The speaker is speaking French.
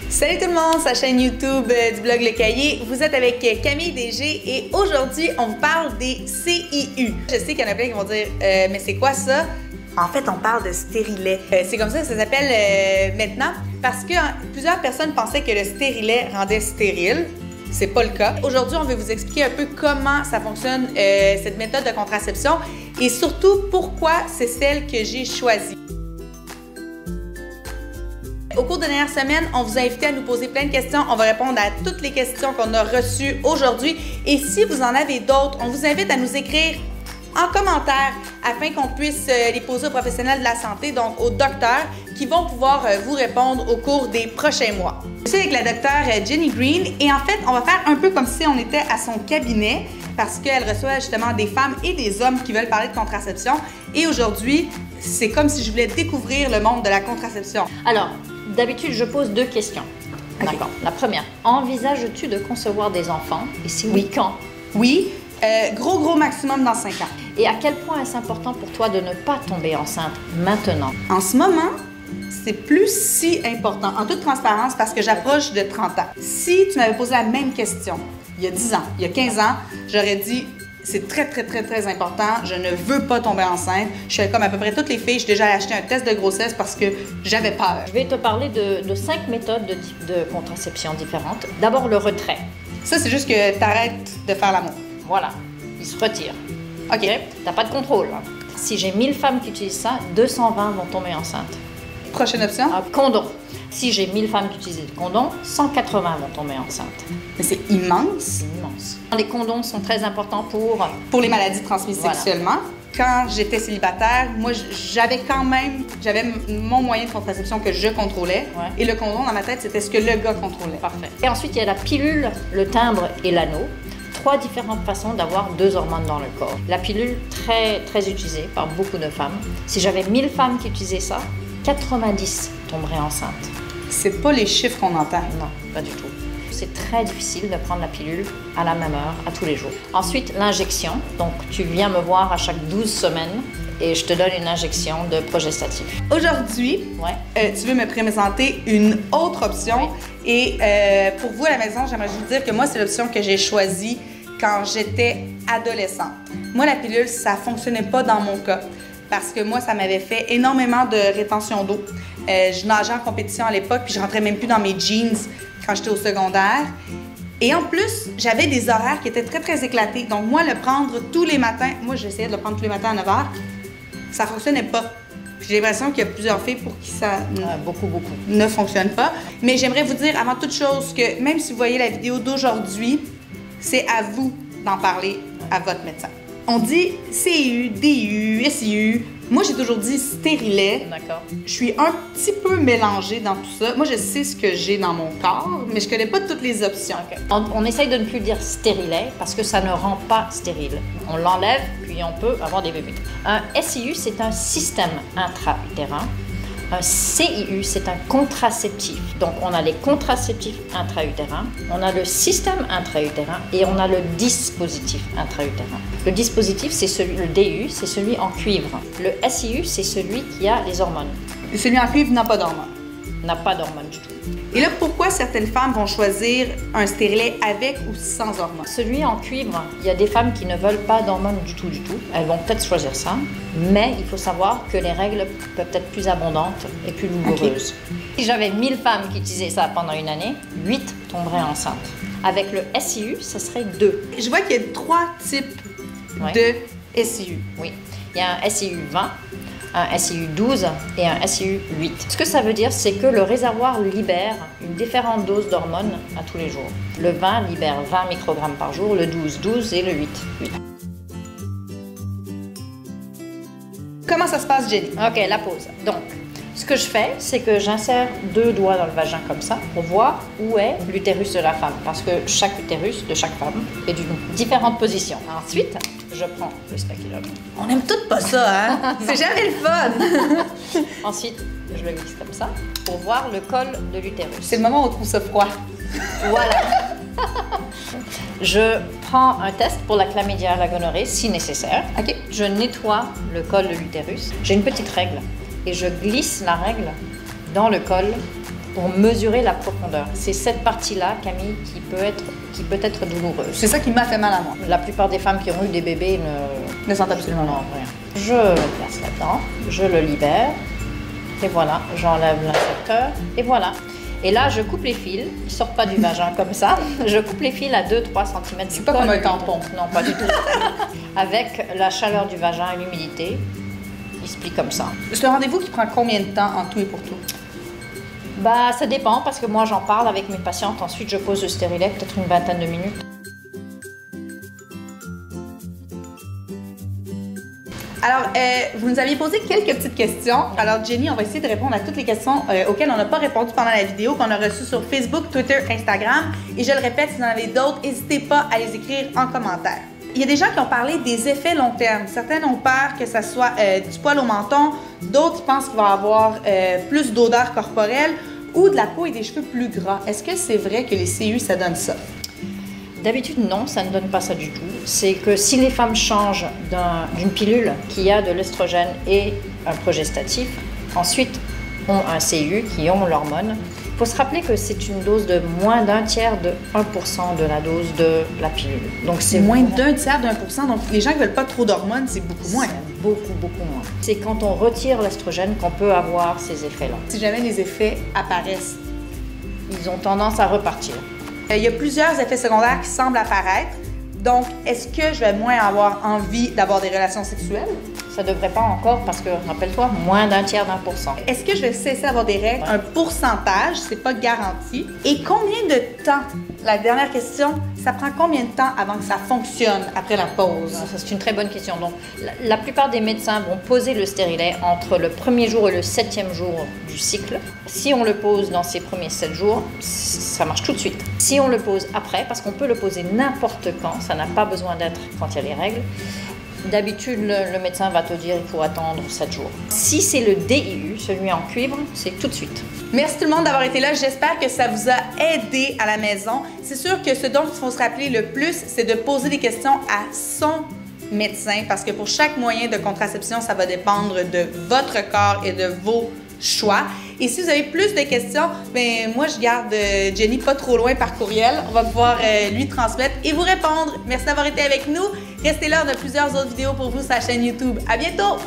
Salut tout le monde, c'est la chaîne YouTube du blog Le Cahier. Vous êtes avec Camille DG et aujourd'hui, on vous parle des CIU. Je sais qu'il y en a plein qui vont dire mais c'est quoi ça? En fait, on parle de stérilet. C'est comme ça que ça s'appelle maintenant parce que plusieurs personnes pensaient que le stérilet rendait stérile. C'est pas le cas. Aujourd'hui, on va vous expliquer un peu comment ça fonctionne, cette méthode de contraception et surtout pourquoi c'est celle que j'ai choisie. Au cours de la dernière semaine, on vous a invité à nous poser plein de questions. On va répondre à toutes les questions qu'on a reçues aujourd'hui. Et si vous en avez d'autres, on vous invite à nous écrire en commentaire afin qu'on puisse les poser aux professionnels de la santé, donc aux docteurs, qui vont pouvoir vous répondre au cours des prochains mois. Je suis avec la docteure Jenny Green et en fait, on va faire un peu comme si on était à son cabinet parce qu'elle reçoit justement des femmes et des hommes qui veulent parler de contraception. Et aujourd'hui, c'est comme si je voulais découvrir le monde de la contraception. Alors, d'habitude, je pose deux questions. Okay. D'accord. La première, envisages-tu de concevoir des enfants? Et si oui, quand? Oui, gros maximum dans 5 ans. Et à quel point est-ce important pour toi de ne pas tomber enceinte maintenant? En ce moment, c'est plus si important, en toute transparence, parce que j'approche de 30 ans. Si tu m'avais posé la même question il y a 10 ans, il y a 15 ans, j'aurais dit c'est très important, je ne veux pas tomber enceinte. Je suis comme à peu près toutes les filles, j'ai déjà acheté un test de grossesse parce que j'avais peur. Je vais te parler de 5 méthodes de contraception différentes. D'abord, le retrait. Ça, c'est juste que tu arrêtes de faire l'amour. Voilà, il se retire. OK. T'as pas de contrôle. Hein. Si j'ai 1000 femmes qui utilisent ça, 220 vont tomber enceintes. Prochaine option? Condom. Si j'ai 1000 femmes qui utilisent le condom, 180 vont tomber enceintes. Mais c'est immense. C'est immense. Les condoms sont très importants pour les maladies transmises sexuellement. Quand j'étais célibataire, moi, j'avais mon moyen de contraception que je contrôlais. Ouais. Et le condom, dans ma tête, c'était ce que le gars contrôlait. Parfait. Et ensuite, il y a la pilule, le timbre et l'anneau. 3 différentes façons d'avoir 2 hormones dans le corps. La pilule, très utilisée par beaucoup de femmes. Si j'avais 1000 femmes qui utilisaient ça, 90 tomberaient enceintes. C'est pas les chiffres qu'on entend. Non, pas du tout. C'est très difficile de prendre la pilule à la même heure, à tous les jours. Ensuite, l'injection. Donc, tu viens me voir à chaque 12 semaines et je te donne une injection de progestatif. Aujourd'hui, tu veux me présenter une autre option. Oui. Et pour vous à la maison, j'aimerais vous dire que moi, c'est l'option que j'ai choisie quand j'étais adolescente. Moi, la pilule, ça fonctionnait pas dans mon cas. Parce que moi, ça m'avait fait énormément de rétention d'eau. Je nageais en compétition à l'époque, puis je rentrais même plus dans mes jeans quand j'étais au secondaire. Et en plus, j'avais des horaires qui étaient très éclatés. Donc moi, le prendre tous les matins, moi j'essayais de le prendre tous les matins à 9 h, ça fonctionnait pas. J'ai l'impression qu'il y a plusieurs filles pour qui ça ne fonctionne pas. Mais j'aimerais vous dire avant toute chose que même si vous voyez la vidéo d'aujourd'hui, c'est à vous d'en parler à votre médecin. On dit CIU, DIU, SIU. Moi, j'ai toujours dit stérilet. D'accord. Je suis un petit peu mélangée dans tout ça. Moi, je sais ce que j'ai dans mon corps, mais je connais pas toutes les options. Okay. On essaye de ne plus dire stérilet parce que ça ne rend pas stérile. On l'enlève, puis on peut avoir des bébés. Un SIU, c'est un système intra-utérin. Un CIU, c'est un contraceptif. Donc, on a les contraceptifs intra-utérins, on a le système intra-utérin et on a le dispositif intra-utérin. Le dispositif, le DU, c'est celui en cuivre. Le SIU, c'est celui qui a les hormones. Et celui en cuivre n'a pas d'hormones? N'a pas d'hormones du tout. Et là, pourquoi certaines femmes vont choisir un stérilet avec ou sans hormones? Celui en cuivre, il y a des femmes qui ne veulent pas d'hormones du tout. Elles vont peut-être choisir ça, mais il faut savoir que les règles peuvent être plus abondantes et plus douloureuses. Okay. Si j'avais 1000 femmes qui utilisaient ça pendant une année, 8 tomberaient enceintes. Avec le SIU, ça serait 2. Je vois qu'il y a 3 types de SIU. Oui, il y a un SIU 20, un SIU 12 et un SIU 8. Ce que ça veut dire, c'est que le réservoir libère une différente dose d'hormones à tous les jours. Le 20 libère 20 microgrammes par jour, le 12 et le 8. Comment ça se passe, Jenny? OK, la pause. Donc, ce que je fais, c'est que j'insère 2 doigts dans le vagin comme ça pour voir où est l'utérus de la femme. Parce que chaque utérus de chaque femme est d'une différente position. Ensuite, je prends le spatulum. On aime toutes pas ça, hein? C'est jamais le fun! Ensuite, je le glisse comme ça pour voir le col de l'utérus. C'est le moment où on trouve ça froid. Voilà. Je prends un test pour la chlamydia, la gonorrhée, si nécessaire. Okay. Je nettoie le col de l'utérus. J'ai une petite règle et je glisse la règle dans le col pour mesurer la profondeur. C'est cette partie-là, Camille, qui peut être douloureuse. C'est ça qui m'a fait mal à moi. La plupart des femmes qui ont eu des bébés ne sentent absolument rien. Je le place là-dedans, je le libère, et voilà, j'enlève l'insecteur, et voilà. Et là, je coupe les fils, ils ne sortent pas du vagin comme ça. Je coupe les fils à 2-3 cm du C'est pas comme un tampon. Non, pas du tout. Avec la chaleur du vagin et l'humidité, il se plie comme ça. C'est un rendez-vous qui prend combien de temps en tout et pour tout? Bah, ça dépend parce que moi, j'en parle avec mes patientes. Ensuite, je pose le stérilet, peut-être une vingtaine de minutes. Alors, vous nous aviez posé quelques petites questions. Alors, Jenny, on va essayer de répondre à toutes les questions auxquelles on n'a pas répondu pendant la vidéo, qu'on a reçues sur Facebook, Twitter, Instagram. Et je le répète, si vous en avez d'autres, n'hésitez pas à les écrire en commentaire. Il y a des gens qui ont parlé des effets long terme. Certains ont peur que ça soit du poil au menton, d'autres pensent qu'il va y avoir plus d'odeur corporelle ou de la peau et des cheveux plus gras. Est-ce que c'est vrai que les CIU, ça donne ça? D'habitude, non, ça ne donne pas ça du tout. C'est que si les femmes changent d'une pilule qui a de l'estrogène et un progestatif, ensuite ont un CIU qui ont l'hormone, il faut se rappeler que c'est une dose de moins d'un tiers de 1% de la dose de la pilule. Donc c'est moins d'un tiers de 1%. Donc les gens qui ne veulent pas trop d'hormones, c'est beaucoup moins. Beaucoup moins. C'est quand on retire l'estrogène qu'on peut avoir ces effets-là. Si jamais les effets apparaissent, ils ont tendance à repartir. Il y a plusieurs effets secondaires qui semblent apparaître. Donc, est-ce que je vais moins avoir envie d'avoir des relations sexuelles? Ça ne devrait pas encore parce que, rappelle-toi, moins d'un tiers d'1%. Est-ce que je vais cesser d'avoir des règles? Un pourcentage, c'est pas garanti. Et combien de temps? La dernière question, ça prend combien de temps avant que ça fonctionne après la pause? Ça, c'est une très bonne question. Donc, la plupart des médecins vont poser le stérilet entre le premier jour et le 7e jour du cycle. Si on le pose dans ces premiers 7 jours, ça marche tout de suite. Si on le pose après, parce qu'on peut le poser n'importe quand, ça n'a pas besoin d'être quand il y a les règles, d'habitude, le médecin va te dire qu'il faut attendre 7 jours. Si c'est le DIU, celui en cuivre, c'est tout de suite. Merci tout le monde d'avoir été là. J'espère que ça vous a aidé à la maison. C'est sûr que ce dont il faut se rappeler le plus, c'est de poser des questions à son médecin parce que pour chaque moyen de contraception, ça va dépendre de votre corps et de vos choix. Et si vous avez plus de questions, ben moi je garde Jenny pas trop loin par courriel. On va pouvoir lui transmettre et vous répondre. Merci d'avoir été avec nous. Restez là, on a plusieurs autres vidéos pour vous sur la chaîne YouTube. À bientôt!